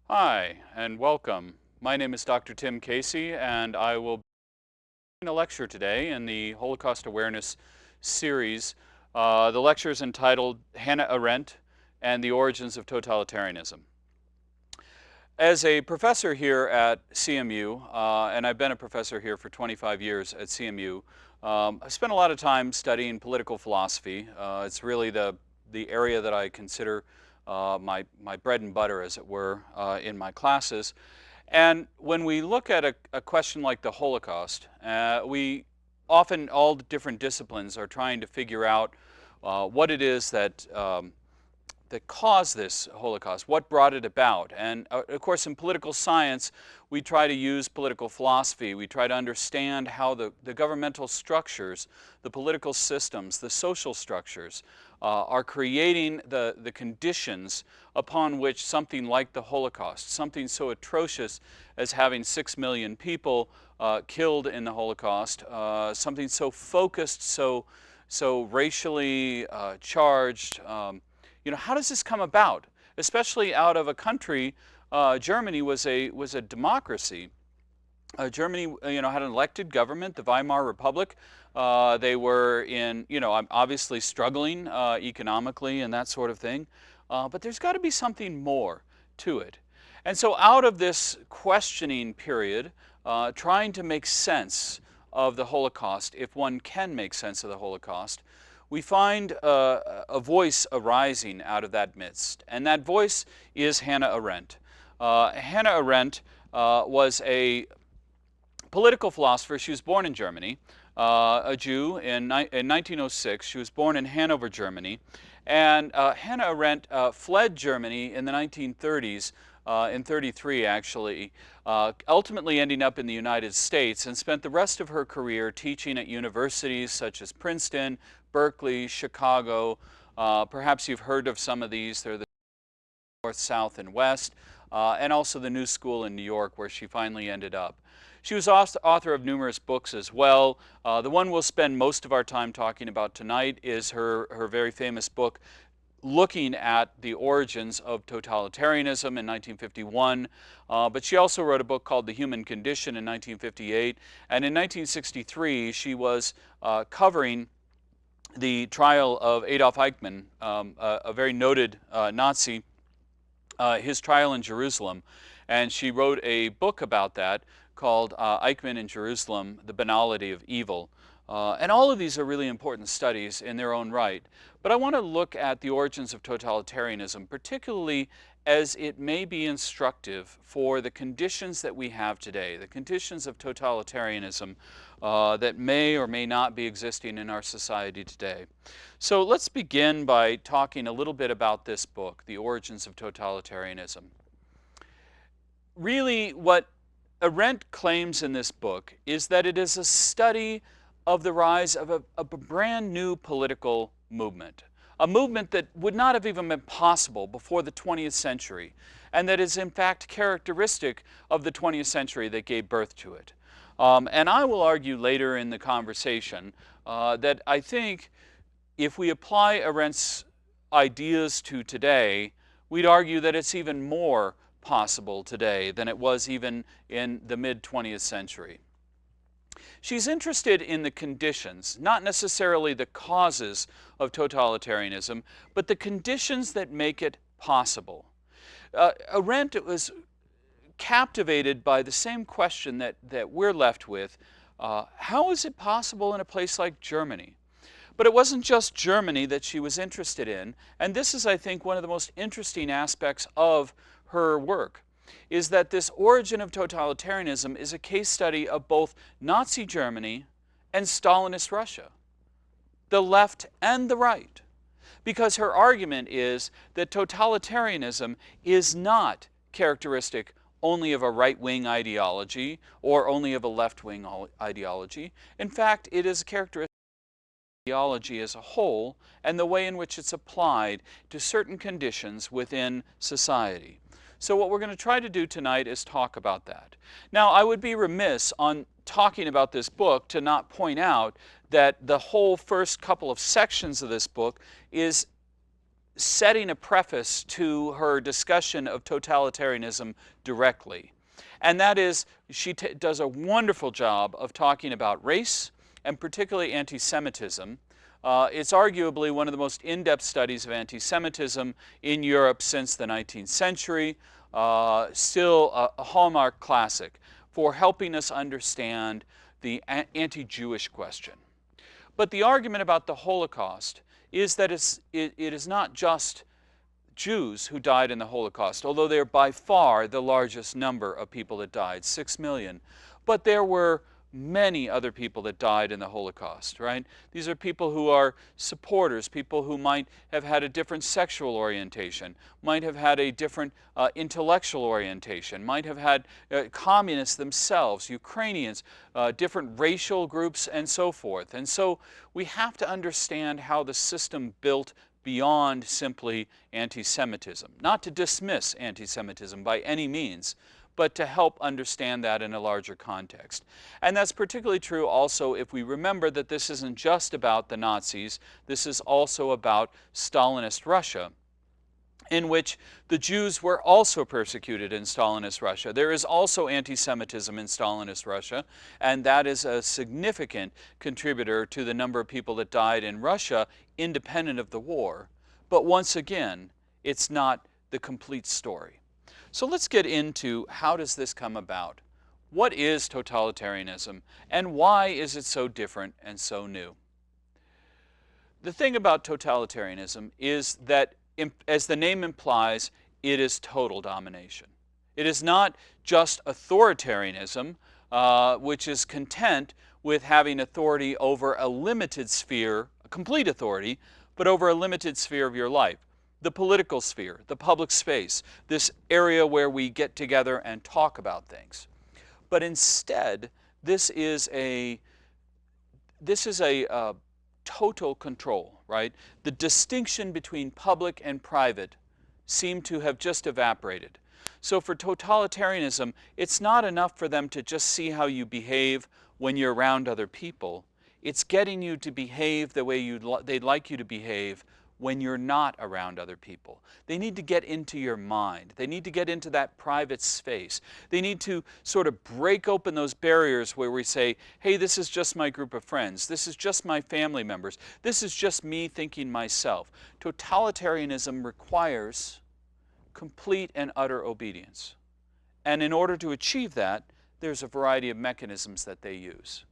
Hi, and welcome. My name is Dr. Tim Casey, and I will be giving a lecture today in the Holocaust Awareness series. The lecture is entitled Hannah Arendt and the Origins of Totalitarianism. As a professor here at CMU, and I've been a professor here for 25 years at CMU, I've spent a lot of time studying political philosophy. It's really the area that I consider my bread and butter, as it were, in my classes. And when we look at a question like the Holocaust, we often, all the different disciplines are trying to figure out what it is that caused this Holocaust, what brought it about. And of course, in political science, we try to use political philosophy. We try to understand how the governmental structures, the political systems, the social structures are creating the conditions upon which something like the Holocaust, something so atrocious as having 6 million people killed in the Holocaust, something so focused, so racially charged, how does this come about? Especially out of a country, Germany was a democracy. Germany, had an elected government, the Weimar Republic. They were obviously struggling economically and that sort of thing. But there's got to be something more to it. And so out of this questioning period, trying to make sense of the Holocaust, if one can make sense of the Holocaust, we find a voice arising out of that midst, and that voice is Hannah Arendt. Hannah Arendt was a political philosopher. She was born in Germany, a Jew in 1906. She was born in Hanover, Germany, and Hannah Arendt fled Germany in the 1930s, in 33 actually, ultimately ending up in the United States, and spent the rest of her career teaching at universities such as Princeton, Berkeley, Chicago. Perhaps you've heard of some of these. They're the North, South, and West, and also the New School in New York, where she finally ended up. She was author of numerous books as well. The one we'll spend most of our time talking about tonight is her very famous book looking at the origins of totalitarianism in 1951, but she also wrote a book called The Human Condition in 1958, and in 1963 she was covering the trial of Adolf Eichmann, a very noted Nazi, his trial in Jerusalem, and she wrote a book about that called Eichmann in Jerusalem, The Banality of Evil. And all of these are really important studies in their own right. But I want to look at the origins of totalitarianism, particularly as it may be instructive for the conditions that we have today, the conditions of totalitarianism that may or may not be existing in our society today. So let's begin by talking a little bit about this book, The Origins of Totalitarianism. Really, what Arendt claims in this book is that it is a study of the rise of a brand new political movement, a movement that would not have even been possible before the 20th century, and that is in fact characteristic of the 20th century that gave birth to it. And I will argue later in the conversation that I think if we apply Arendt's ideas to today, we'd argue that it's even more possible today than it was even in the mid-20th century. She's interested in the conditions, not necessarily the causes of totalitarianism, but the conditions that make it possible. Arendt was captivated by the same question that we're left with. How is it possible in a place like Germany? But it wasn't just Germany that she was interested in, and this is, I think, one of the most interesting aspects of her work, is that this origin of totalitarianism is a case study of both Nazi Germany and Stalinist Russia, the left and the right, because her argument is that totalitarianism is not characteristic only of a right-wing ideology or only of a left-wing ideology. In fact, it is a characteristic of ideology as a whole and the way in which it's applied to certain conditions within society. So what we're going to try to do tonight is talk about that. Now, I would be remiss on talking about this book to not point out that the whole first couple of sections of this book is setting a preface to her discussion of totalitarianism directly. And that is, she does a wonderful job of talking about race, and particularly anti-Semitism. It's arguably one of the most in-depth studies of anti-Semitism in Europe since the 19th century. Still a hallmark classic for helping us understand the anti-Jewish question. But the argument about the Holocaust is that it is not just Jews who died in the Holocaust, although they're by far the largest number of people that died, 6 million. But there were many other people that died in the Holocaust, right? These are people who are supporters, people who might have had a different sexual orientation, might have had a different intellectual orientation, might have had communists themselves, Ukrainians, different racial groups, and so forth. And so we have to understand how the system built beyond simply anti-Semitism. Not to dismiss anti-Semitism by any means, but to help understand that in a larger context. And that's particularly true also if we remember that this isn't just about the Nazis, this is also about Stalinist Russia, in which the Jews were also persecuted in Stalinist Russia. There is also anti-Semitism in Stalinist Russia, and that is a significant contributor to the number of people that died in Russia independent of the war. But once again, it's not the complete story. So let's get into how does this come about? What is totalitarianism, and why is it so different and so new? The thing about totalitarianism is that, as the name implies, it is total domination. It is not just authoritarianism, which is content with having authority over a limited sphere, a complete authority, but over a limited sphere of your life. The political sphere, the public space, this area where we get together and talk about things. But instead, this is a total control, right? The distinction between public and private seem to have just evaporated. So for totalitarianism, it's not enough for them to just see how you behave when you're around other people. It's getting you to behave the way they'd like you to behave when you're not around other people. They need to get into your mind. They need to get into that private space. They need to sort of break open those barriers where we say, hey, this is just my group of friends. This is just my family members. This is just me thinking myself. Totalitarianism requires complete and utter obedience. And in order to achieve that, there's a variety of mechanisms that they use.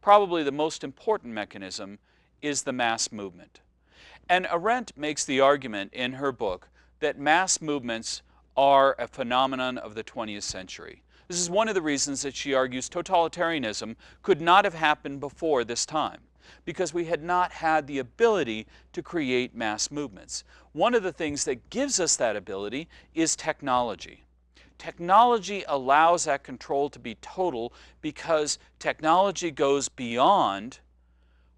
Probably the most important mechanism is the mass movement. And Arendt makes the argument in her book that mass movements are a phenomenon of the 20th century. This is one of the reasons that she argues totalitarianism could not have happened before this time, because we had not had the ability to create mass movements. One of the things that gives us that ability is technology. Technology allows that control to be total because technology goes beyond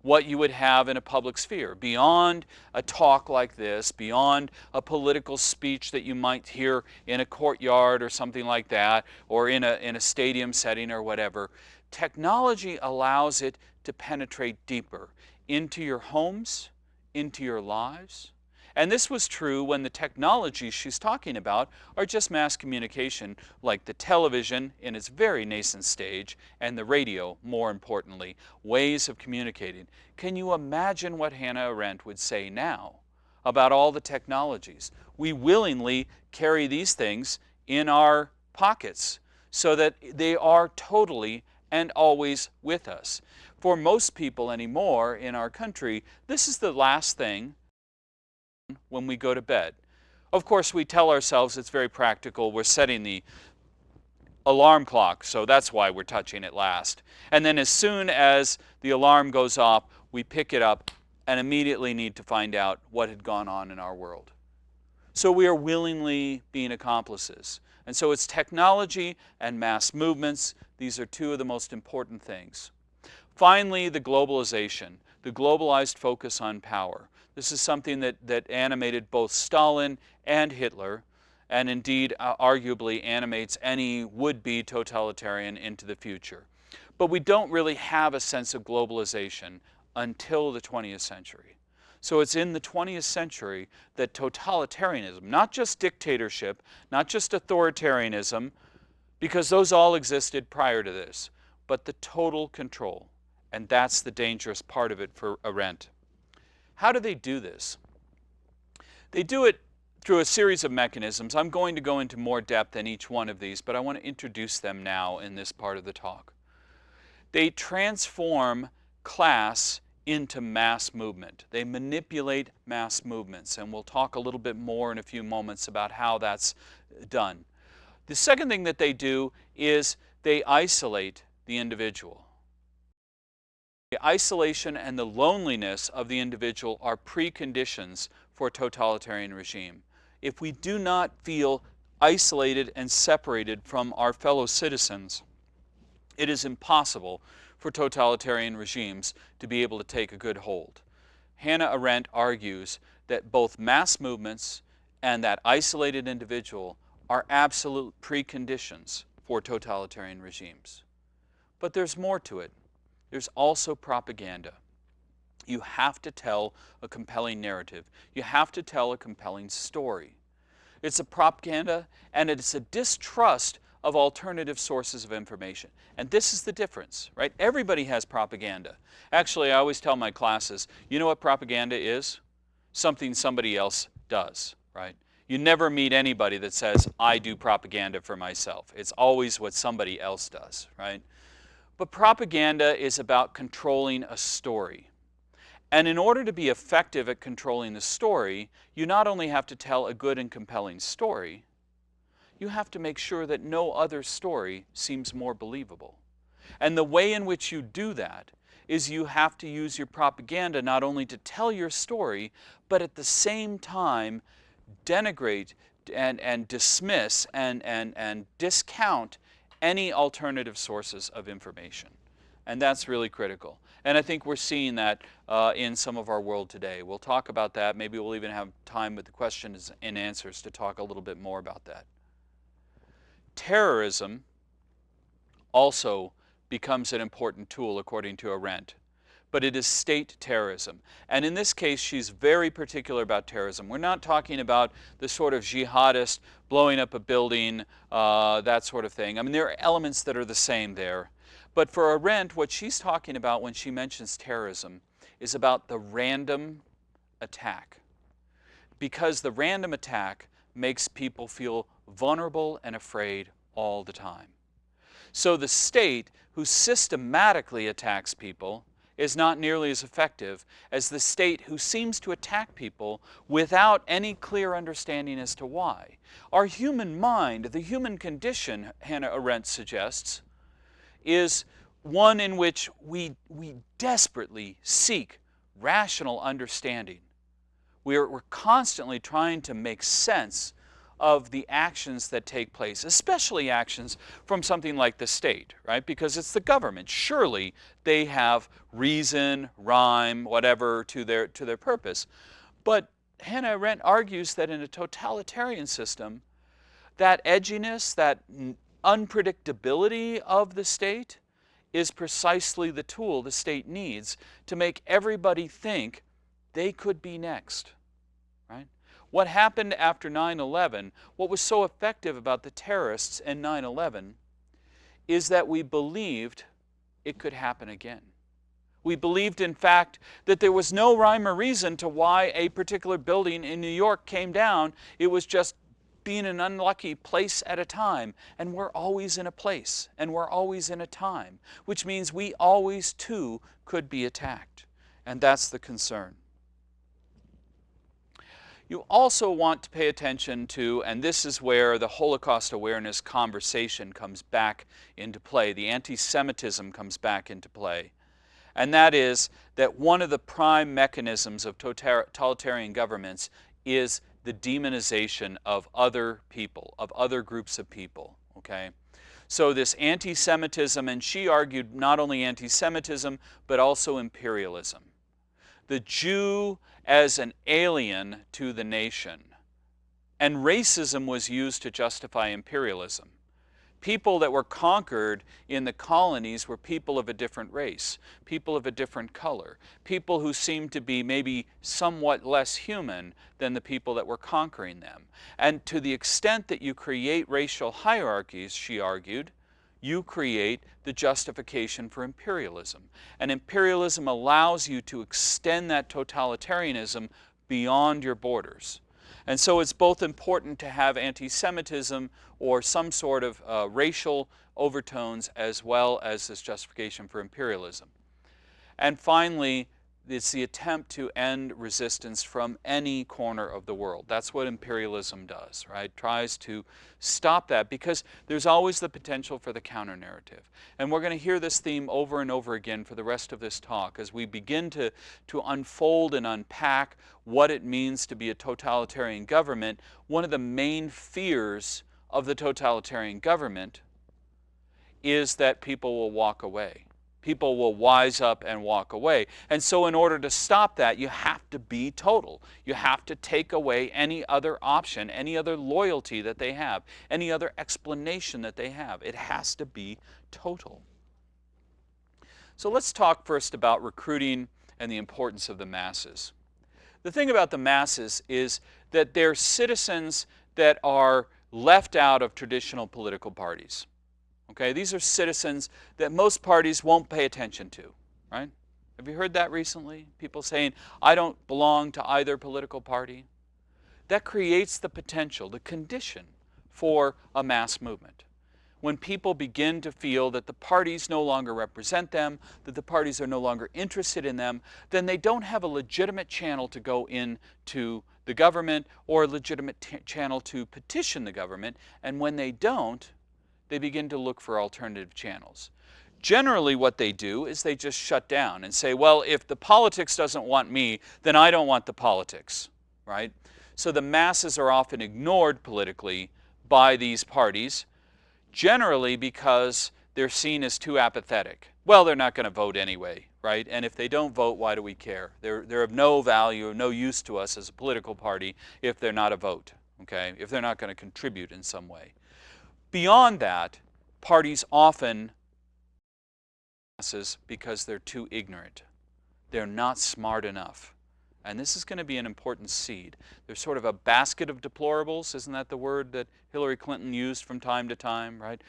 what you would have in a public sphere, beyond a talk like this, beyond a political speech that you might hear in a courtyard or something like that, or in a stadium setting or whatever. Technology allows it to penetrate deeper into your homes, into your lives. And this was true when the technologies she's talking about are just mass communication, like the television in its very nascent stage, and the radio, more importantly, ways of communicating. Can you imagine what Hannah Arendt would say now about all the technologies? We willingly carry these things in our pockets so that they are totally and always with us. For most people anymore in our country, this is the last thing when we go to bed. Of course, we tell ourselves it's very practical. We're setting the alarm clock, so that's why we're touching it last. And then as soon as the alarm goes off, we pick it up and immediately need to find out what had gone on in our world. So we are willingly being accomplices. And so it's technology and mass movements. These are two of the most important things. Finally, the globalization, the globalized focus on power. This is something that animated both Stalin and Hitler, and indeed arguably animates any would-be totalitarian into the future. But we don't really have a sense of globalization until the 20th century. So it's in the 20th century that totalitarianism, not just dictatorship, not just authoritarianism, because those all existed prior to this, but the total control. And that's the dangerous part of it for Arendt. How do they do this? They do it through a series of mechanisms. I'm going to go into more depth in each one of these, but I want to introduce them now in this part of the talk. They transform class into mass movement. They manipulate mass movements, and we'll talk a little bit more in a few moments about how that's done. The second thing that they do is they isolate the individual. The isolation and the loneliness of the individual are preconditions for a totalitarian regime. If we do not feel isolated and separated from our fellow citizens, it is impossible for totalitarian regimes to be able to take a good hold. Hannah Arendt argues that both mass movements and that isolated individual are absolute preconditions for totalitarian regimes. But there's more to it. There's also propaganda. You have to tell a compelling narrative. You have to tell a compelling story. It's a propaganda, and it's a distrust of alternative sources of information. And this is the difference, right? Everybody has propaganda. Actually, I always tell my classes, you know what propaganda is? Something somebody else does, right? You never meet anybody that says, I do propaganda for myself. It's always what somebody else does, right? But propaganda is about controlling a story. And in order to be effective at controlling the story, you not only have to tell a good and compelling story, you have to make sure that no other story seems more believable. And the way in which you do that is you have to use your propaganda not only to tell your story, but at the same time denigrate and dismiss and discount any alternative sources of information. And that's really critical. And I think we're seeing that in some of our world today. We'll talk about that. Maybe we'll even have time with the questions and answers to talk a little bit more about that. Terrorism also becomes an important tool according to Arendt, but it is state terrorism. And in this case, she's very particular about terrorism. We're not talking about the sort of jihadist blowing up a building, that sort of thing. I mean, there are elements that are the same there. But for Arendt, what she's talking about when she mentions terrorism is about the random attack. Because the random attack makes people feel vulnerable and afraid all the time. So the state, who systematically attacks people, is not nearly as effective as the state who seems to attack people without any clear understanding as to why. Our human mind, the human condition, Hannah Arendt suggests, is one in which we desperately seek rational understanding. We're constantly trying to make sense of the actions that take place, especially actions from something like the state, right? Because it's the government. Surely they have reason, rhyme, whatever to their purpose. But Hannah Arendt argues that in a totalitarian system, that edginess, that unpredictability of the state is precisely the tool the state needs to make everybody think they could be next, right? What happened after 9/11, what was so effective about the terrorists in 9/11 is that we believed it could happen again. We believed, in fact, that there was no rhyme or reason to why a particular building in New York came down. It was just being an unlucky place at a time. And we're always in a place, and we're always in a time, which means we always, too, could be attacked. And that's the concern. You also want to pay attention to, and this is where the Holocaust awareness conversation comes back into play, the anti-Semitism comes back into play. And that is that one of the prime mechanisms of totalitarian governments is the demonization of other people, of other groups of people, okay? So this anti-Semitism, and she argued not only anti-Semitism, but also imperialism. The Jew as an alien to the nation. And racism was used to justify imperialism. People that were conquered in the colonies were people of a different race, people of a different color, people who seemed to be maybe somewhat less human than the people that were conquering them. And to the extent that you create racial hierarchies, she argued, you create the justification for imperialism. And imperialism allows you to extend that totalitarianism beyond your borders. And so it's both important to have anti-Semitism or some sort of racial overtones as well as this justification for imperialism. And finally, it's the attempt to end resistance from any corner of the world. That's what imperialism does, right? Tries to stop that because there's always the potential for the counter-narrative. And we're going to hear this theme over and over again for the rest of this talk as we begin to unfold and unpack what it means to be a totalitarian government. One of the main fears of the totalitarian government is that people will walk away. People will wise up and walk away. And so in order to stop that, you have to be total. You have to take away any other option, any other loyalty that they have, any other explanation that they have. It has to be total. So let's talk first about recruiting and the importance of the masses. The thing about the masses is that they're citizens that are left out of traditional political parties. Okay, these are citizens that most parties won't pay attention to, right? Have you heard that recently? People saying, I don't belong to either political party. That creates the potential, the condition for a mass movement. When people begin to feel that the parties no longer represent them, that the parties are no longer interested in them, then they don't have a legitimate channel to go into the government or a legitimate channel to petition the government. And when they don't, they begin to look for alternative channels. Generally what they do is they just shut down and say, well, if the politics doesn't want me, then I don't want the politics, right? So the masses are often ignored politically by these parties, generally because they're seen as too apathetic. Well, they're not going to vote anyway, right? And if they don't vote, why do we care? They're of no value, no use to us as a political party if they're not a vote, okay? If they're not going to contribute in some way. Beyond that, parties often masses because they're too ignorant. They're not smart enough. And this is going to be an important seed. There's sort of a basket of deplorables. Isn't that the word that Hillary Clinton used from time to time, right?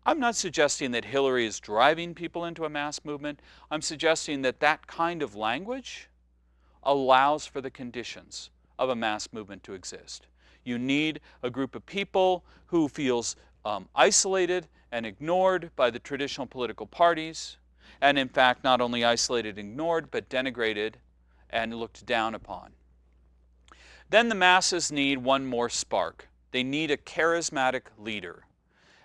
I'm not suggesting that Hillary is driving people into a mass movement. I'm suggesting that that kind of language allows for the conditions of a mass movement to exist. You need a group of people who feels isolated and ignored by the traditional political parties, and in fact not only isolated and ignored, but denigrated and looked down upon. Then the masses need one more spark. They need a charismatic leader.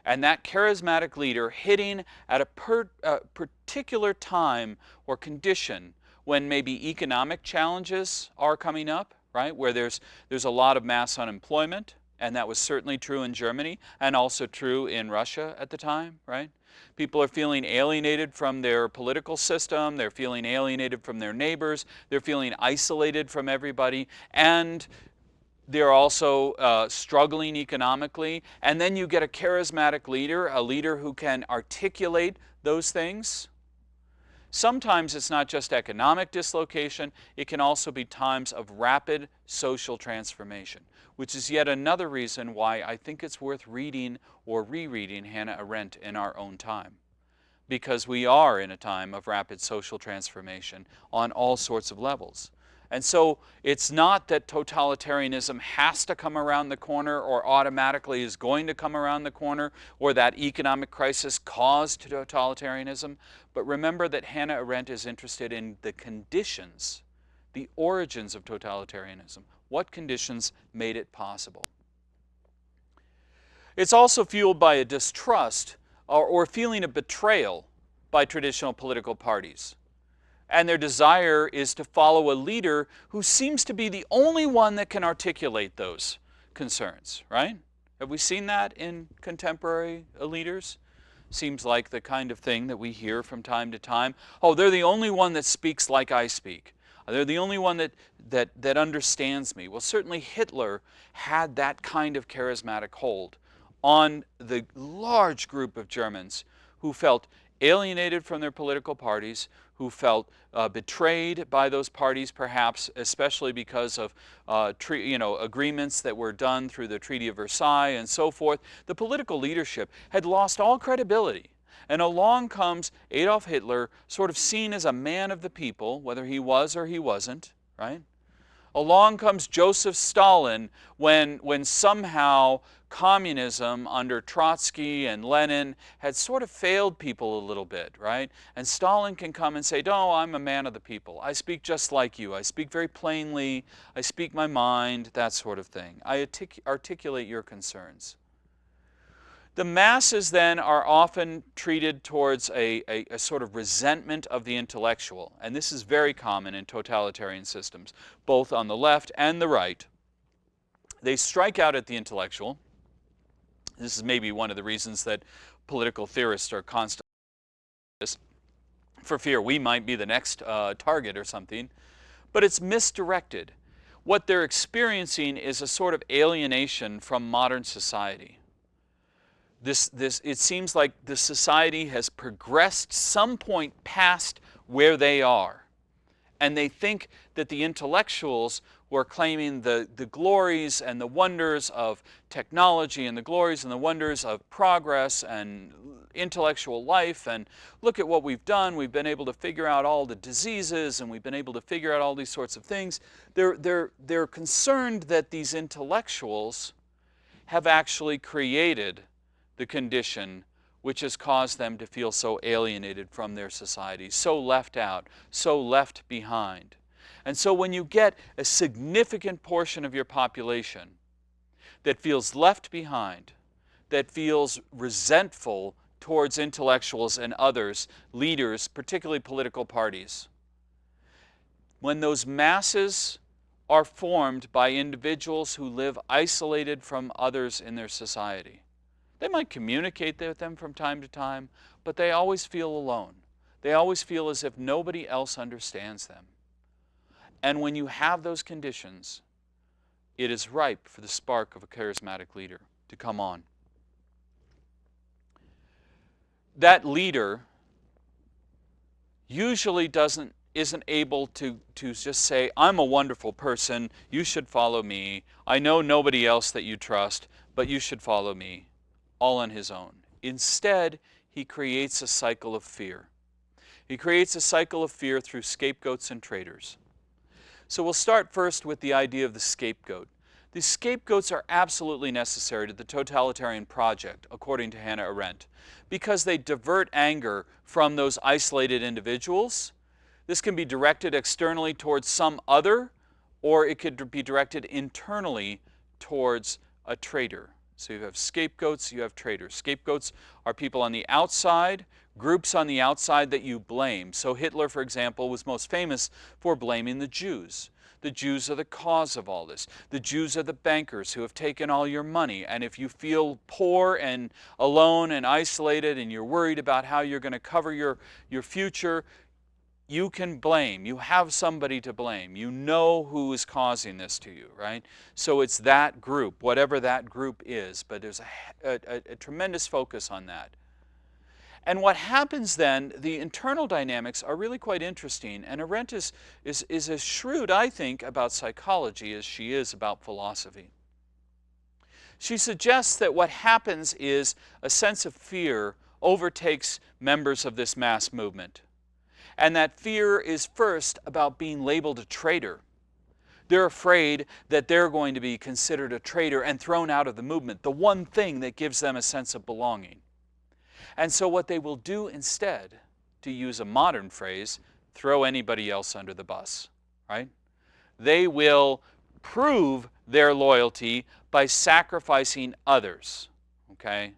And that charismatic leader hitting at a particular time or condition when maybe economic challenges are coming up, right, where there's a lot of mass unemployment, and that was certainly true in Germany and also true in Russia at the time, right? People are feeling alienated from their political system, they're feeling alienated from their neighbors, they're feeling isolated from everybody, and they're also struggling economically. And then you get a charismatic leader, a leader who can articulate those things. Sometimes it's not just economic dislocation, it can also be times of rapid social transformation, which is yet another reason why I think it's worth reading or rereading Hannah Arendt in our own time. Because we are in a time of rapid social transformation on all sorts of levels. And so it's not that totalitarianism has to come around the corner or automatically is going to come around the corner, or that economic crisis caused totalitarianism. But remember that Hannah Arendt is interested in the conditions, the origins of totalitarianism. What conditions made it possible? It's also fueled by a distrust or feeling of betrayal by traditional political parties. And their desire is to follow a leader who seems to be the only one that can articulate those concerns, right? Have we seen that in contemporary leaders? Seems like the kind of thing that we hear from time to time. Oh, they're the only one that speaks like I speak. They're the only one that understands me. Well, certainly Hitler had that kind of charismatic hold on the large group of Germans who felt alienated from their political parties, who felt betrayed by those parties, perhaps, especially because of agreements that were done through the Treaty of Versailles and so forth. The political leadership had lost all credibility. And along comes Adolf Hitler, sort of seen as a man of the people, whether he was or he wasn't, right? Along comes Joseph Stalin when somehow communism under Trotsky and Lenin had sort of failed people a little bit, right? And Stalin can come and say, no, I'm a man of the people. I speak just like you. I speak very plainly. I speak my mind, that sort of thing. I articulate your concerns. The masses then are often treated towards a sort of resentment of the intellectual, and this is very common in totalitarian systems, both on the left and the right. They strike out at the intellectual. This is maybe one of the reasons that political theorists are constantly for fear we might be the next target or something, but it's misdirected. What they're experiencing is a sort of alienation from modern society. It seems like the society has progressed some point past where they are. And they think that the intellectuals who are claiming the glories and the wonders of technology and the glories and the wonders of progress and intellectual life, and look at what we've done, we've been able to figure out all the diseases and we've been able to figure out all these sorts of things. They're concerned that these intellectuals have actually created the condition which has caused them to feel so alienated from their society, so left out, so left behind. And so when you get a significant portion of your population that feels left behind, that feels resentful towards intellectuals and others, leaders, particularly political parties, when those masses are formed by individuals who live isolated from others in their society, they might communicate with them from time to time, but they always feel alone. They always feel as if nobody else understands them. And when you have those conditions, it is ripe for the spark of a charismatic leader to come on. That leader usually isn't able to just say, I'm a wonderful person, you should follow me. I know nobody else that you trust, but you should follow me. All on his own. Instead, he creates a cycle of fear. He creates a cycle of fear through scapegoats and traitors. So we'll start first with the idea of the scapegoat. These scapegoats are absolutely necessary to the totalitarian project, according to Hannah Arendt, because they divert anger from those isolated individuals. This can be directed externally towards some other, or it could be directed internally towards a traitor. So you have scapegoats, you have traitors. Scapegoats are people on the outside, groups on the outside that you blame. So Hitler, for example, was most famous for blaming the Jews. The Jews are the cause of all this. The Jews are the bankers who have taken all your money. And if you feel poor and alone and isolated and you're worried about how you're going to cover your future, you can blame. You have somebody to blame. You know who is causing this to you, right? So it's that group, whatever that group is, but there's a tremendous focus on that. And what happens then, the internal dynamics are really quite interesting, and Arendt is as shrewd, I think, about psychology as she is about philosophy. She suggests that what happens is a sense of fear overtakes members of this mass movement. And that fear is first about being labeled a traitor. They're afraid that they're going to be considered a traitor and thrown out of the movement, the one thing that gives them a sense of belonging. And so what they will do instead, to use a modern phrase, throw anybody else under the bus, right? They will prove their loyalty by sacrificing others, okay?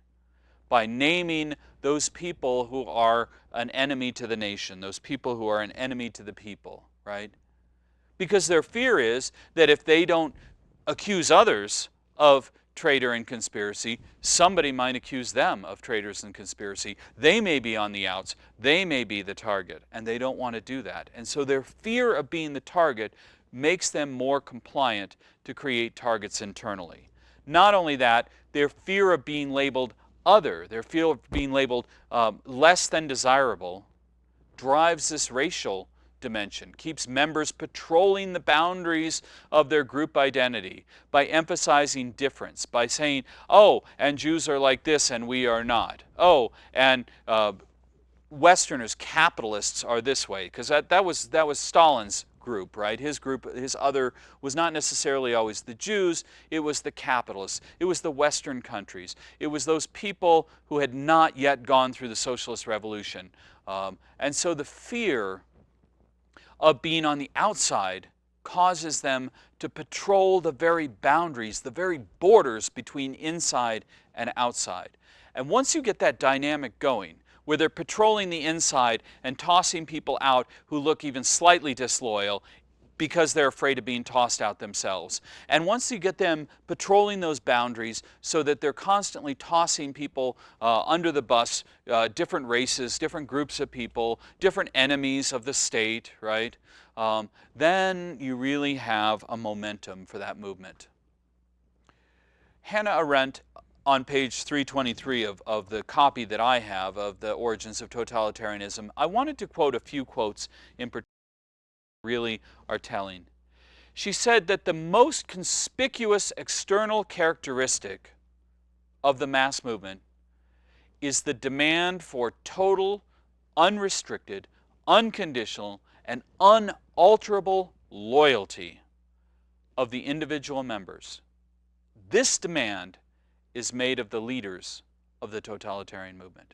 By naming those people who are an enemy to the nation, those people who are an enemy to the people, right? Because their fear is that if they don't accuse others of traitor and conspiracy, somebody might accuse them of traitors and conspiracy. They may be on the outs, they may be the target, and they don't want to do that. And so their fear of being the target makes them more compliant to create targets internally. Not only that, their fear of being labeled other, their fear of being labeled less than desirable, drives this racial dimension, keeps members patrolling the boundaries of their group identity by emphasizing difference, by saying, oh, and Jews are like this and we are not. Oh, and Westerners, capitalists are this way, because that was Stalin's group, right? His group, his other, was not necessarily always the Jews, it was the capitalists, it was the Western countries, it was those people who had not yet gone through the socialist revolution. And so the fear of being on the outside causes them to patrol the very boundaries, the very borders between inside and outside. And once you get that dynamic going, where they're patrolling the inside and tossing people out who look even slightly disloyal because they're afraid of being tossed out themselves. And once you get them patrolling those boundaries so that they're constantly tossing people under the bus, different races, different groups of people, different enemies of the state, right? Then you really have a momentum for that movement. Hannah Arendt, on page 323 of the copy that I have of The Origins of Totalitarianism, I wanted to quote a few quotes in particular that really are telling. She said that the most conspicuous external characteristic of the mass movement is the demand for total, unrestricted, unconditional, and unalterable loyalty of the individual members. This demand is made of the leaders of the totalitarian movement.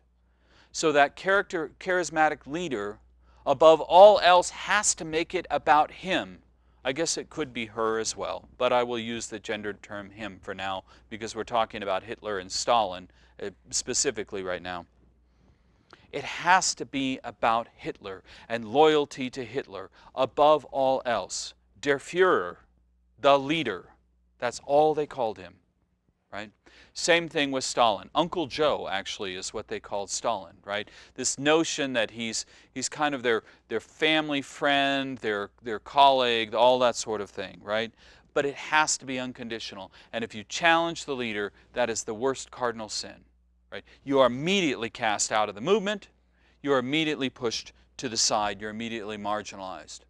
So that charismatic leader, above all else, has to make it about him. I guess it could be her as well, but I will use the gendered term him for now because we're talking about Hitler and Stalin specifically right now. It has to be about Hitler and loyalty to Hitler above all else. Der Führer, the leader. That's all they called him, right? Same thing with Stalin. Uncle Joe, actually, is what they called Stalin, right? This notion that he's kind of their family friend, their colleague, all that sort of thing, right? But it has to be unconditional. And if you challenge the leader, that is the worst cardinal sin, right? You are immediately cast out of the movement. You are immediately pushed to the side. You're immediately marginalized.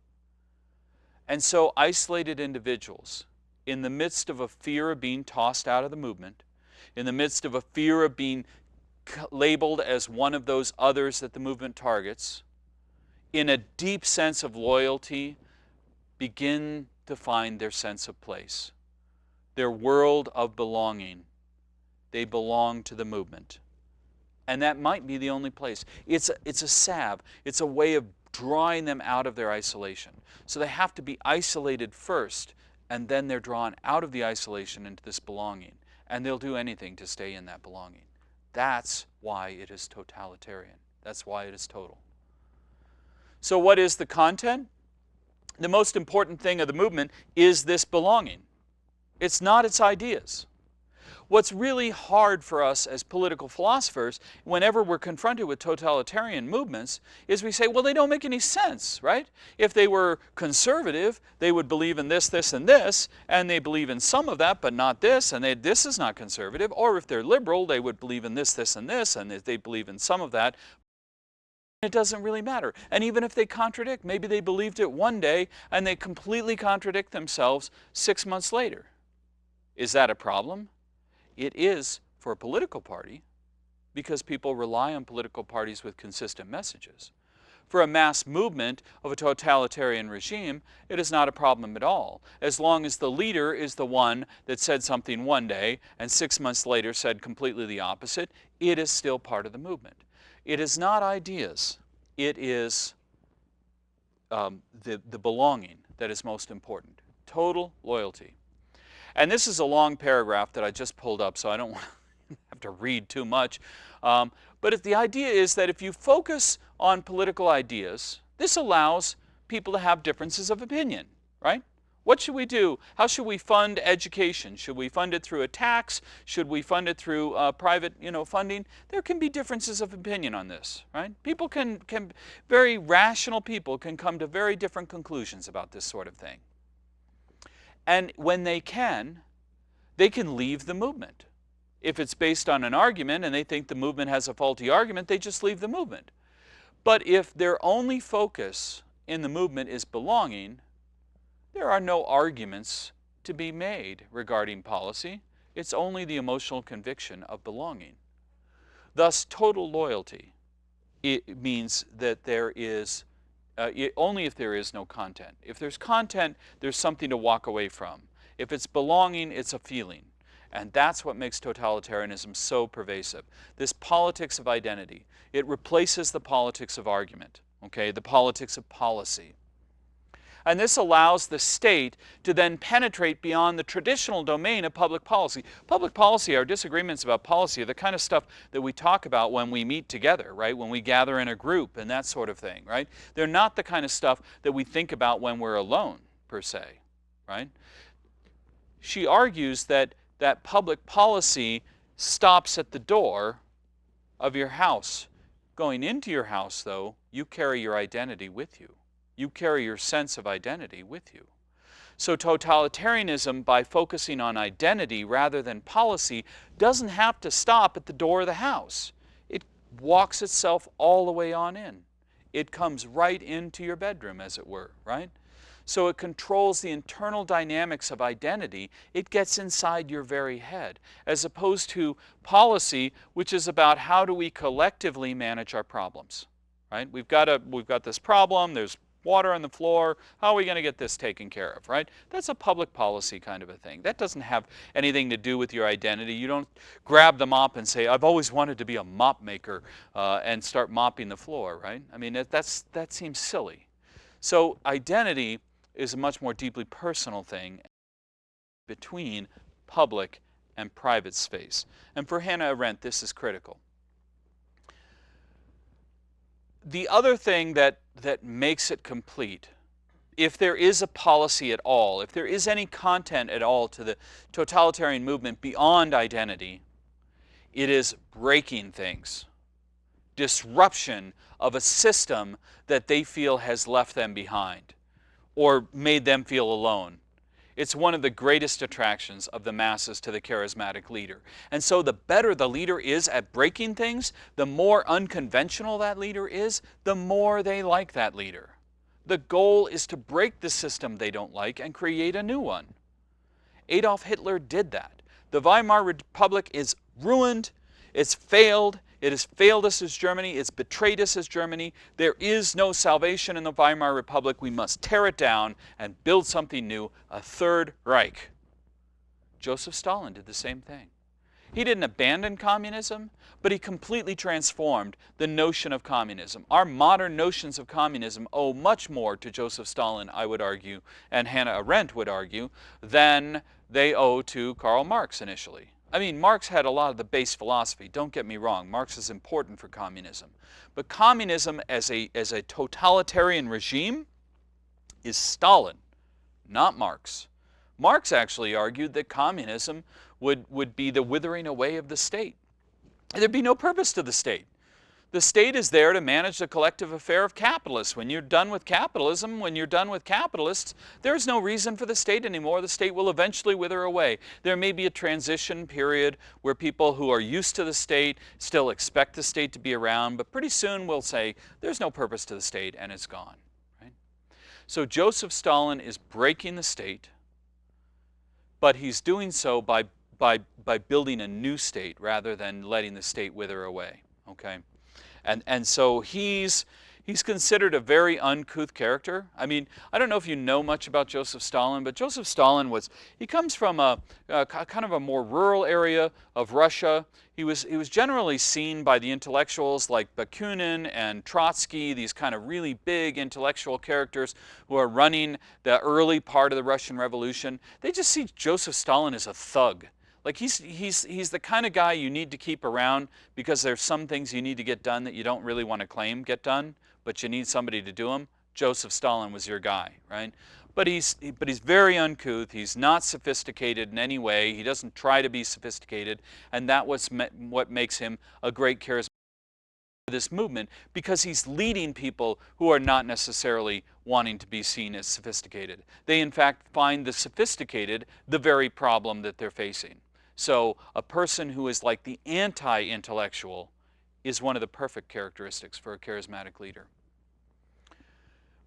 And so isolated individuals, in the midst of a fear of being tossed out of the movement, in the midst of a fear of being labeled as one of those others that the movement targets, in a deep sense of loyalty, begin to find their sense of place, their world of belonging. They belong to the movement. And that might be the only place. It's a salve. It's a way of drawing them out of their isolation. So they have to be isolated first, and then they're drawn out of the isolation into this belonging. And they'll do anything to stay in that belonging. That's why it is totalitarian. That's why it is total. So what is the content? The most important thing of the movement is this belonging. It's not its ideas. What's really hard for us as political philosophers, whenever we're confronted with totalitarian movements, is we say, well, they don't make any sense, right? If they were conservative, they would believe in this, this, and this, and they believe in some of that, but not this, and this is not conservative. Or if they're liberal, they would believe in this, this, and this, and they believe in some of that. It doesn't really matter. And even if they contradict, maybe they believed it one day, and they completely contradict themselves 6 months later. Is that a problem? It is for a political party because people rely on political parties with consistent messages. For a mass movement of a totalitarian regime, it is not a problem at all. As long as the leader is the one that said something one day and 6 months later said completely the opposite, it is still part of the movement. It is not ideas. It is the belonging that is most important. Total loyalty. And this is a long paragraph that I just pulled up, so I don't have to read too much. But the idea is that if you focus on political ideas, this allows people to have differences of opinion, right? What should we do? How should we fund education? Should we fund it through a tax? Should we fund it through private, funding? There can be differences of opinion on this, right? People very rational people can come to very different conclusions about this sort of thing. And when they can, they can leave the movement. If it's based on an argument and they think the movement has a faulty argument, they just leave the movement. But if their only focus in the movement is belonging, there are no arguments to be made regarding policy. It's only the emotional conviction of belonging. Thus, total loyalty, it means that there is, only if there is no content. If there's content, there's something to walk away from. If it's belonging, it's a feeling. And that's what makes totalitarianism so pervasive. This politics of identity. It replaces the politics of argument, okay, the politics of policy. And this allows the state to then penetrate beyond the traditional domain of public policy. Public policy, our disagreements about policy, are the kind of stuff that we talk about when we meet together, right? When we gather in a group and that sort of thing, right? They're not the kind of stuff that we think about when we're alone, per se, right? She argues that public policy stops at the door of your house. Going into your house, though, you carry your identity with you. You carry your sense of identity with you. So totalitarianism, by focusing on identity rather than policy, doesn't have to stop at the door of the house. It walks itself all the way on in. It comes right into your bedroom, as it were, right? So it controls the internal dynamics of identity. It gets inside your very head, as opposed to policy, which is about how do we collectively manage our problems, right? We've got this problem, there's water on the floor, how are we going to get this taken care of, right? That's a public policy kind of a thing. That doesn't have anything to do with your identity. You don't grab the mop and say, I've always wanted to be a mop maker, and start mopping the floor, right? I mean, that seems silly. So identity is a much more deeply personal thing between public and private space. And for Hannah Arendt, this is critical. The other thing that makes it complete, if there is a policy at all, if there is any content at all to the totalitarian movement beyond identity, it is breaking things. Disruption of a system that they feel has left them behind or made them feel alone. It's one of the greatest attractions of the masses to the charismatic leader. And so the better the leader is at breaking things, the more unconventional that leader is, the more they like that leader. The goal is to break the system they don't like and create a new one. Adolf Hitler did that. The Weimar Republic is ruined, it's failed, it has failed us as Germany, it's betrayed us as Germany. There is no salvation in the Weimar Republic. We must tear it down and build something new, a Third Reich. Joseph Stalin did the same thing. He didn't abandon communism, but he completely transformed the notion of communism. Our modern notions of communism owe much more to Joseph Stalin, I would argue, and Hannah Arendt would argue, than they owe to Karl Marx initially. I mean, Marx had a lot of the base philosophy, don't get me wrong. Marx is important for communism. But communism as a totalitarian regime is Stalin, not Marx. Marx actually argued that communism would be the withering away of the state. There'd be no purpose to the state. The state is there to manage the collective affair of capitalists. When you're done with capitalism, when you're done with capitalists, there's no reason for the state anymore. The state will eventually wither away. There may be a transition period where people who are used to the state still expect the state to be around, but pretty soon we'll say, there's no purpose to the state and it's gone. Right? So Joseph Stalin is breaking the state, but he's doing so by building a new state rather than letting the state wither away. Okay? And so he's considered a very uncouth character. I mean, I don't know if you know much about Joseph Stalin, but Joseph Stalin he comes from a kind of a more rural area of Russia. He was generally seen by the intellectuals like Bakunin and Trotsky, these kind of really big intellectual characters who are running the early part of the Russian Revolution. They just see Joseph Stalin as a thug. Like he's the kind of guy you need to keep around because there's some things you need to get done that you don't really want to claim get done, but you need somebody to do them. Joseph Stalin was your guy, right? But he's very uncouth. He's not sophisticated in any way. He doesn't try to be sophisticated, and that was what makes him a great charismatic this movement, because he's leading people who are not necessarily wanting to be seen as sophisticated. They in fact find the sophisticated the very problem that they're facing. So a person who is like the anti-intellectual is one of the perfect characteristics for a charismatic leader.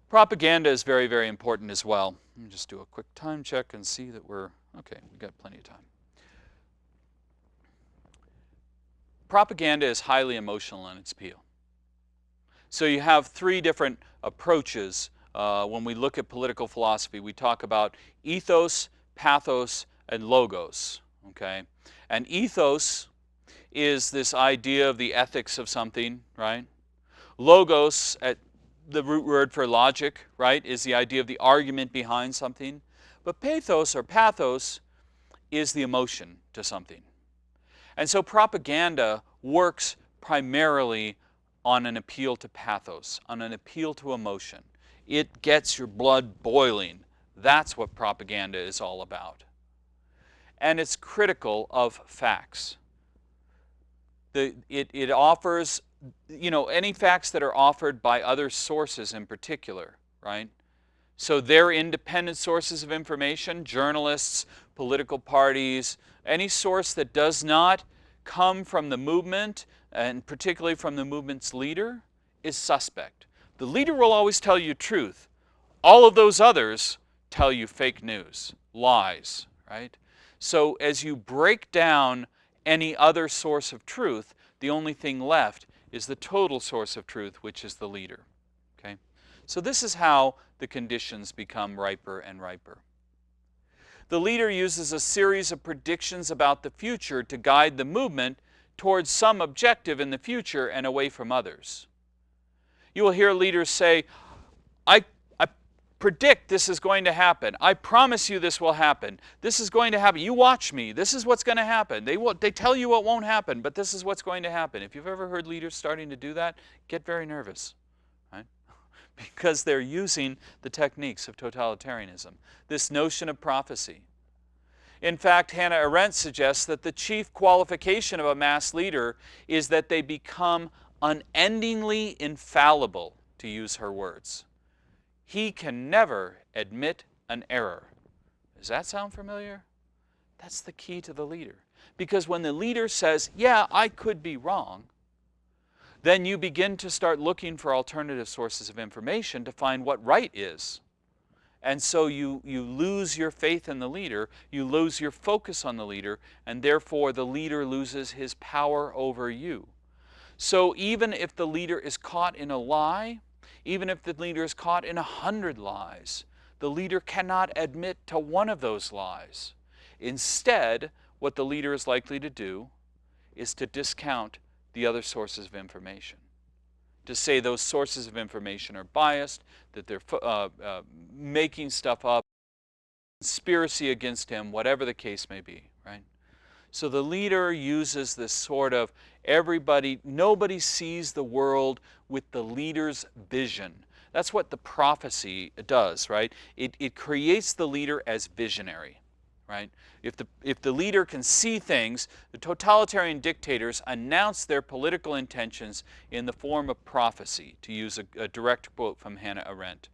Propaganda is very, very important as well. Let me just do a quick time check and see that we've got plenty of time. Propaganda is highly emotional in its appeal. So you have three different approaches when we look at political philosophy. We talk about ethos, pathos, and logos. Okay? And ethos is this idea of the ethics of something, right? Logos, the root word for logic, right, is the idea of the argument behind something. But pathos or pathos is the emotion to something. And so propaganda works primarily on an appeal to pathos, on an appeal to emotion. It gets your blood boiling. That's what propaganda is all about. And it's critical of facts. It offers, any facts that are offered by other sources in particular, right? So they're independent sources of information, journalists, political parties, any source that does not come from the movement, and particularly from the movement's leader, is suspect. The leader will always tell you truth. All of those others tell you fake news, lies, right? So as you break down any other source of truth, the only thing left is the total source of truth, which is the leader. Okay? So this is how the conditions become riper and riper. The leader uses a series of predictions about the future to guide the movement towards some objective in the future and away from others. You will hear leaders say, I predict this is going to happen. I promise you this will happen. This is going to happen. You watch me. This is what's going to happen. They tell you what won't happen, but this is what's going to happen. If you've ever heard leaders starting to do that, get very nervous, right? Because they're using the techniques of totalitarianism, this notion of prophecy. In fact, Hannah Arendt suggests that the chief qualification of a mass leader is that they become unendingly infallible, to use her words. He can never admit an error. Does that sound familiar? That's the key to the leader. Because when the leader says, yeah, I could be wrong, then you begin to start looking for alternative sources of information to find what right is. And so you lose your faith in the leader, you lose your focus on the leader, and therefore the leader loses his power over you. So even if the leader is caught in a lie, even if the leader is caught in 100 lies, the leader cannot admit to one of those lies. Instead, what the leader is likely to do is to discount the other sources of information. To say those sources of information are biased, that they're making stuff up, conspiracy against him, whatever the case may be, right? So the leader uses this sort of nobody sees the world with the leader's vision. That's what the prophecy does, right? It creates the leader as visionary, right? If the leader can see things, the totalitarian dictators announce their political intentions in the form of prophecy, to use a direct quote from Hannah Arendt,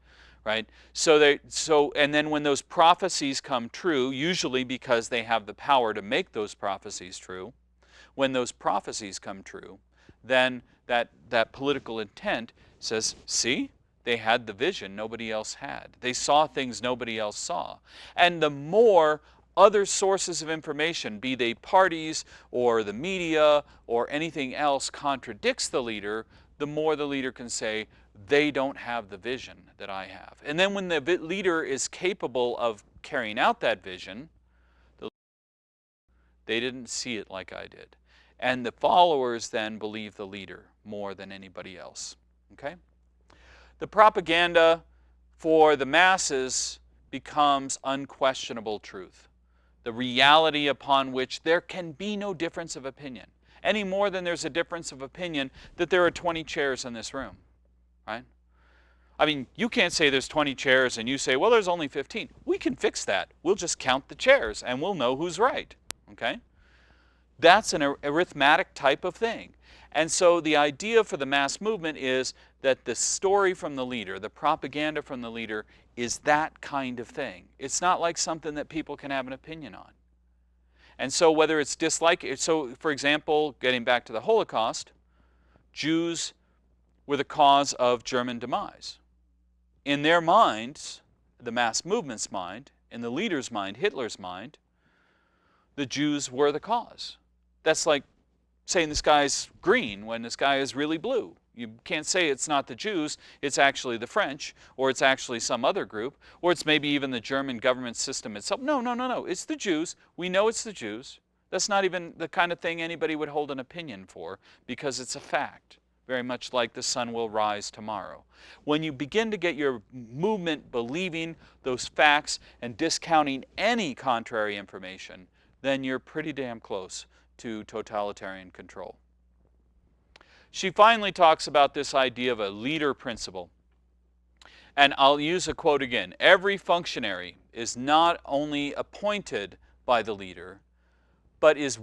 right? And then when those prophecies come true, usually because they have the power to make those prophecies true, when those prophecies come true, then that political intent says, see, they had the vision nobody else had. They saw things nobody else saw. And the more other sources of information, be they parties or the media or anything else, contradicts the leader, the more the leader can say, they don't have the vision that I have. And then when the leader is capable of carrying out that vision, they didn't see it like I did. And the followers then believe the leader more than anybody else. Okay? The propaganda for the masses becomes unquestionable truth, the reality upon which there can be no difference of opinion, any more than there's a difference of opinion that there are 20 chairs in this room, right? I mean, you can't say there's 20 chairs and you say, well, there's only 15. We can fix that. We'll just count the chairs and we'll know who's right, okay? That's an arithmetic type of thing. And so the idea for the mass movement is that the story from the leader, the propaganda from the leader, is that kind of thing. It's not like something that people can have an opinion on. And so whether it's so for example, getting back to the Holocaust, Jews were the cause of German demise. In their minds, the mass movement's mind, in the leader's mind, Hitler's mind, the Jews were the cause. That's like saying the sky's green when the sky is really blue. You can't say it's not the Jews, it's actually the French, or it's actually some other group, or it's maybe even the German government system itself. No, no, no, no, it's the Jews. We know it's the Jews. That's not even the kind of thing anybody would hold an opinion for, because it's a fact, very much like the sun will rise tomorrow. When you begin to get your movement believing those facts and discounting any contrary information, then you're pretty damn close to totalitarian control. She finally talks about this idea of a leader principle. And I'll use a quote again. Every functionary is not only appointed by the leader, but is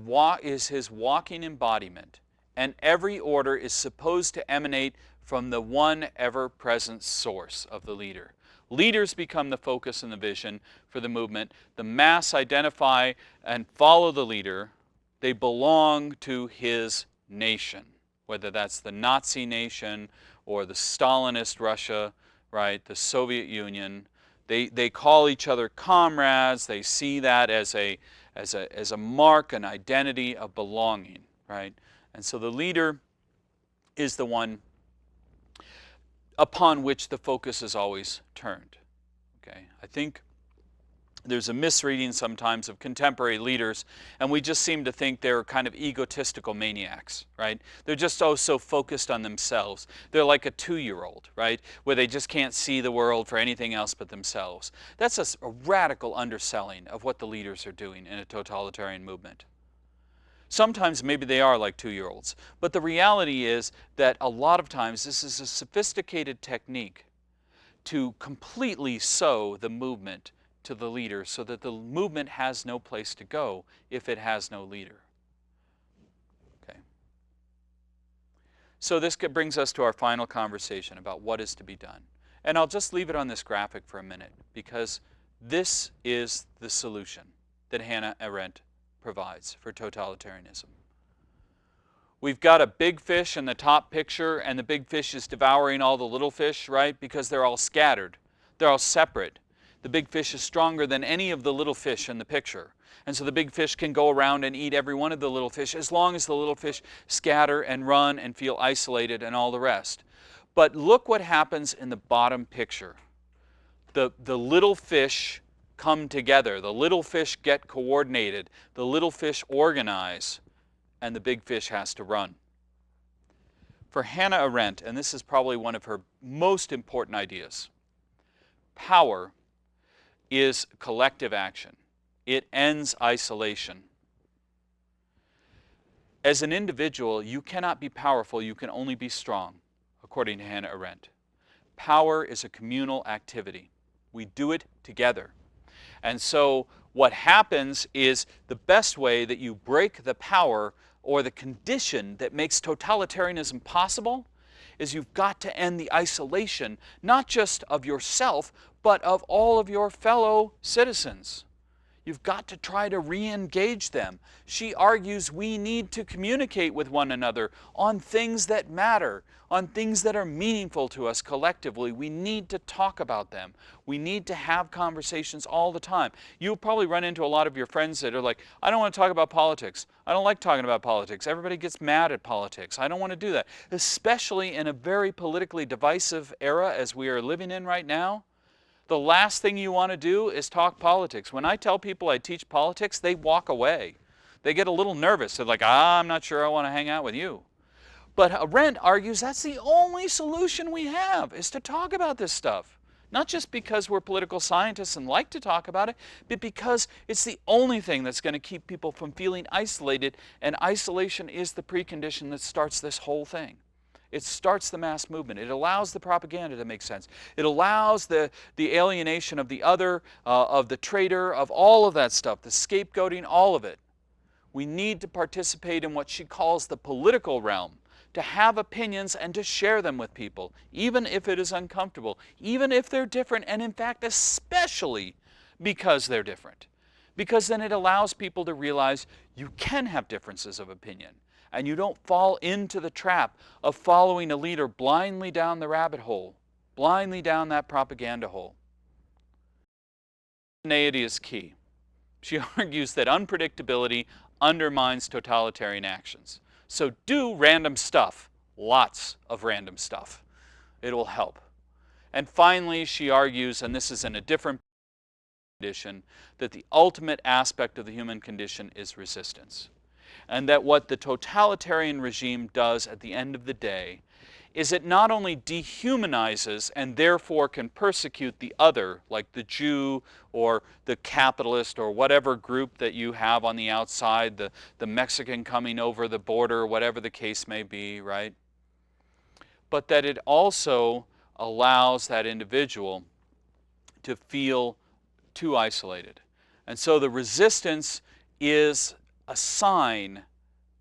his walking embodiment. And every order is supposed to emanate from the one ever-present source of the leader. Leaders become the focus and the vision for the movement. The mass identify and follow the leader. They belong to his nation, whether that's the Nazi nation or the Stalinist Russia, right, the Soviet Union. They call each other comrades. They see that as a mark, an identity of belonging, right? And so the leader is the one upon which the focus is always turned. Okay, I think there's a misreading sometimes of contemporary leaders, and we just seem to think they're kind of egotistical maniacs, right? They're just so focused on themselves. They're like a 2-year-old, right? Where they just can't see the world for anything else but themselves. That's a radical underselling of what the leaders are doing in a totalitarian movement. Sometimes maybe they are like 2-year-olds, but the reality is that a lot of times this is a sophisticated technique to completely sew the movement to the leader so that the movement has no place to go if it has no leader. Okay. So this brings us to our final conversation about what is to be done. And I'll just leave it on this graphic for a minute because this is the solution that Hannah Arendt provides for totalitarianism. We've got a big fish in the top picture, and the big fish is devouring all the little fish, right? Because they're all scattered. They're all separate. The big fish is stronger than any of the little fish in the picture. And so the big fish can go around and eat every one of the little fish as long as the little fish scatter and run and feel isolated and all the rest. But look what happens in the bottom picture. The little fish come together. The little fish get coordinated. The little fish organize, and the big fish has to run. For Hannah Arendt, and this is probably one of her most important ideas, power is collective action. It ends isolation. As an individual, you cannot be powerful, you can only be strong, according to Hannah Arendt. Power is a communal activity. We do it together. And so what happens is the best way that you break the power or the condition that makes totalitarianism possible is you've got to end the isolation, not just of yourself, but of all of your fellow citizens. You've got to try to re-engage them. She argues we need to communicate with one another on things that matter, on things that are meaningful to us collectively. We need to talk about them. We need to have conversations all the time. You'll probably run into a lot of your friends that are like, I don't want to talk about politics. I don't like talking about politics. Everybody gets mad at politics. I don't want to do that. Especially in a very politically divisive era as we are living in right now. The last thing you want to do is talk politics. When I tell people I teach politics, they walk away. They get a little nervous. They're like, I'm not sure I want to hang out with you. But Arendt argues that's the only solution we have, is to talk about this stuff. Not just because we're political scientists and like to talk about it, but because it's the only thing that's going to keep people from feeling isolated, and isolation is the precondition that starts this whole thing. It starts the mass movement. It allows the propaganda to make sense. It allows the alienation of the other, of the traitor, of all of that stuff, the scapegoating, all of it. We need to participate in what she calls the political realm, to have opinions and to share them with people, even if it is uncomfortable, even if they're different, and in fact, especially because they're different. Because then it allows people to realize you can have differences of opinion, and you don't fall into the trap of following a leader blindly down the rabbit hole, blindly down that propaganda hole. Spontaneity is key. She argues that unpredictability undermines totalitarian actions. So do random stuff, lots of random stuff. It will help. And finally, she argues, and this is in a different condition, that the ultimate aspect of the human condition is resistance. And that what the totalitarian regime does at the end of the day is it not only dehumanizes and therefore can persecute the other, like the Jew or the capitalist or whatever group that you have on the outside, the Mexican coming over the border, whatever the case may be, right? But that it also allows that individual to feel too isolated. And so the resistance is a sign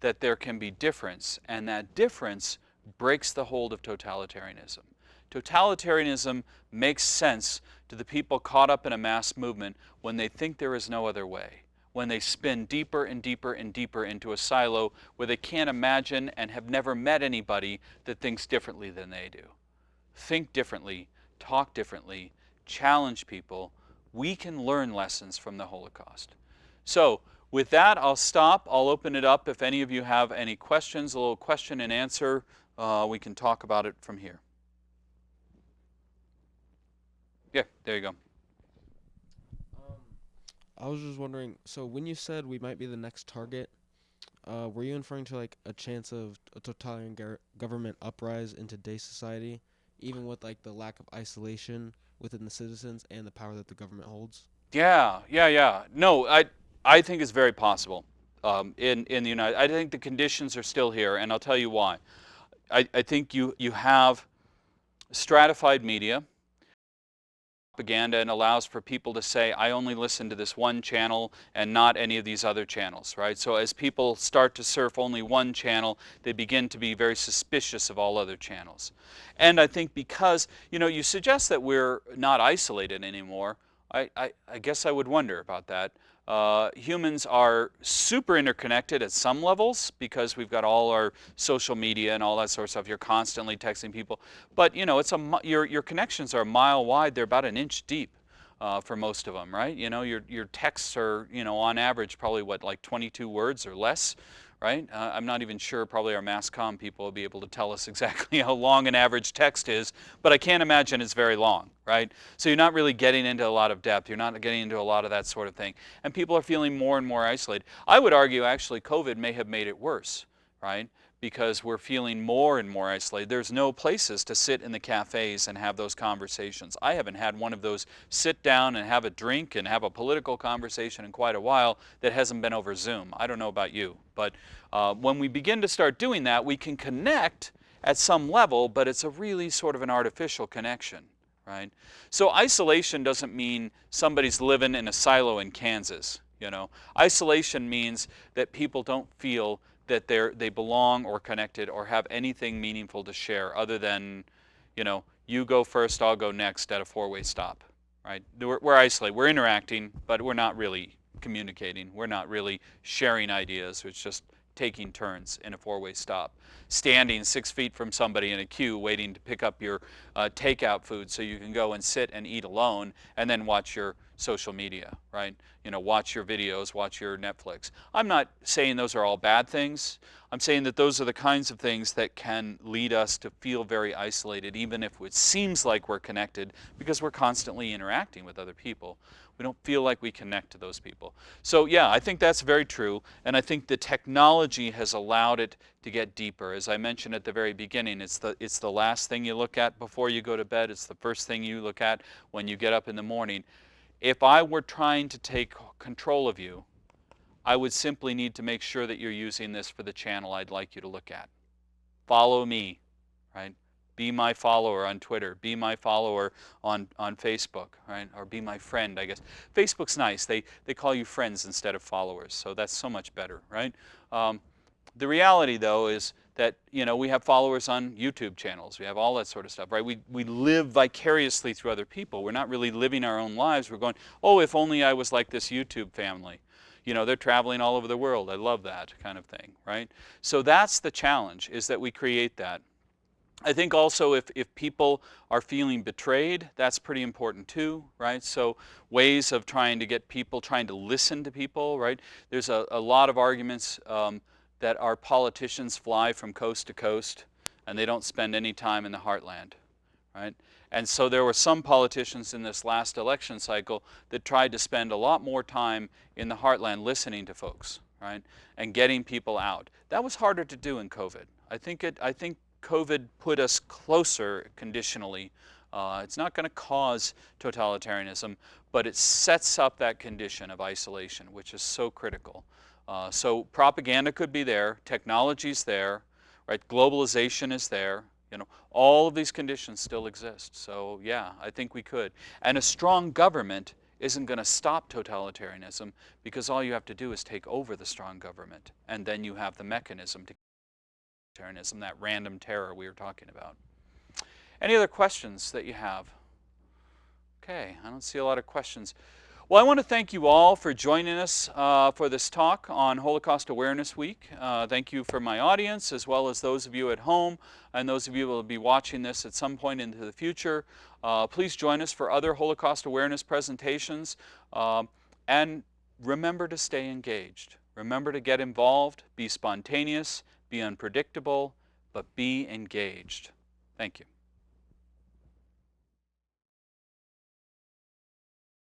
that there can be difference, and that difference breaks the hold of totalitarianism. Totalitarianism makes sense to the people caught up in a mass movement when they think there is no other way, when they spin deeper and deeper and deeper into a silo where they can't imagine and have never met anybody that thinks differently than they do. Think differently, talk differently, challenge people. We can learn lessons from the Holocaust. So, with that, I'll stop. I'll open it up. If any of you have any questions, a little question and answer, we can talk about it from here. Yeah, there you go. I was just wondering, so when you said we might be the next target, were you referring to like a chance of a totalitarian government uprise in today's society, even with like the lack of isolation within the citizens and the power that the government holds? Yeah. No, I think it's very possible. In the United, I think the conditions are still here, and I'll tell you why. I think you have stratified media, propaganda, and allows for people to say, I only listen to this one channel and not any of these other channels, right? So as people start to surf only one channel, they begin to be very suspicious of all other channels. And I think because, you suggest that we're not isolated anymore, I guess I would wonder about that. Humans are super interconnected at some levels because we've got all our social media and all that sort of stuff. You're constantly texting people, but it's your connections are a mile wide. They're about an inch deep for most of them, right? Your texts are on average probably like 22 words or less. Right? I'm not even sure, probably our mass comm people will be able to tell us exactly how long an average text is, but I can't imagine it's very long, right? So you're not really getting into a lot of depth. You're not getting into a lot of that sort of thing. And people are feeling more and more isolated. I would argue actually COVID may have made it worse, right? Because we're feeling more and more isolated. There's no places to sit in the cafes and have those conversations. I haven't had one of those sit down and have a drink and have a political conversation in quite a while that hasn't been over Zoom. I don't know about you, but when we begin to start doing that, we can connect at some level, but it's a really sort of an artificial connection, right? So isolation doesn't mean somebody's living in a silo in Kansas, Isolation means that people don't feel that they belong or connected or have anything meaningful to share other than, you go first, I'll go next at a four-way stop, right? We're isolated. We're interacting, but we're not really communicating. We're not really sharing ideas. It's just taking turns in a four-way stop. Standing 6 feet from somebody in a queue waiting to pick up your takeout food so you can go and sit and eat alone and then watch your social media, right? Watch your videos, watch your Netflix. I'm not saying those are all bad things. I'm saying that those are the kinds of things that can lead us to feel very isolated, even if it seems like we're connected, because we're constantly interacting with other people. We don't feel like we connect to those people. So yeah, I think that's very true, and I think the technology has allowed it to get deeper. As I mentioned at the very beginning, it's the last thing you look at before you go to bed. It's the first thing you look at when you get up in the morning. If I were trying to take control of you, I would simply need to make sure that you're using this for the channel I'd like you to look at. Follow me, right? Be my follower on Twitter. Be my follower on Facebook, right? Or be my friend, I guess. Facebook's nice. They call you friends instead of followers, so that's so much better, right? The reality, though, is that we have followers on YouTube channels. We have all that sort of stuff, right? We live vicariously through other people. We're not really living our own lives. We're going, oh, if only I was like this YouTube family. They're traveling all over the world. I love that kind of thing, right? So that's the challenge, is that we create that. I think also if people are feeling betrayed, that's pretty important too, right? So ways of trying to get people, trying to listen to people, right? There's a lot of arguments that our politicians fly from coast to coast and they don't spend any time in the heartland, right? And so there were some politicians in this last election cycle that tried to spend a lot more time in the heartland listening to folks, right? And getting people out. That was harder to do in COVID. I think COVID put us closer conditionally. It's not going to cause totalitarianism, but it sets up that condition of isolation, which is so critical. So propaganda could be there, technology's there, right? Globalization is there. All of these conditions still exist. So yeah, I think we could. And a strong government isn't going to stop totalitarianism, because all you have to do is take over the strong government, and then you have the mechanism to totalitarianism, that random terror we were talking about. Any other questions that you have? Okay, I don't see a lot of questions. Well, I want to thank you all for joining us for this talk on Holocaust Awareness Week. Thank you for my audience, as well as those of you at home, and those of you who will be watching this at some point into the future. Please join us for other Holocaust awareness presentations, and remember to stay engaged. Remember to get involved, be spontaneous, be unpredictable, but be engaged. Thank you.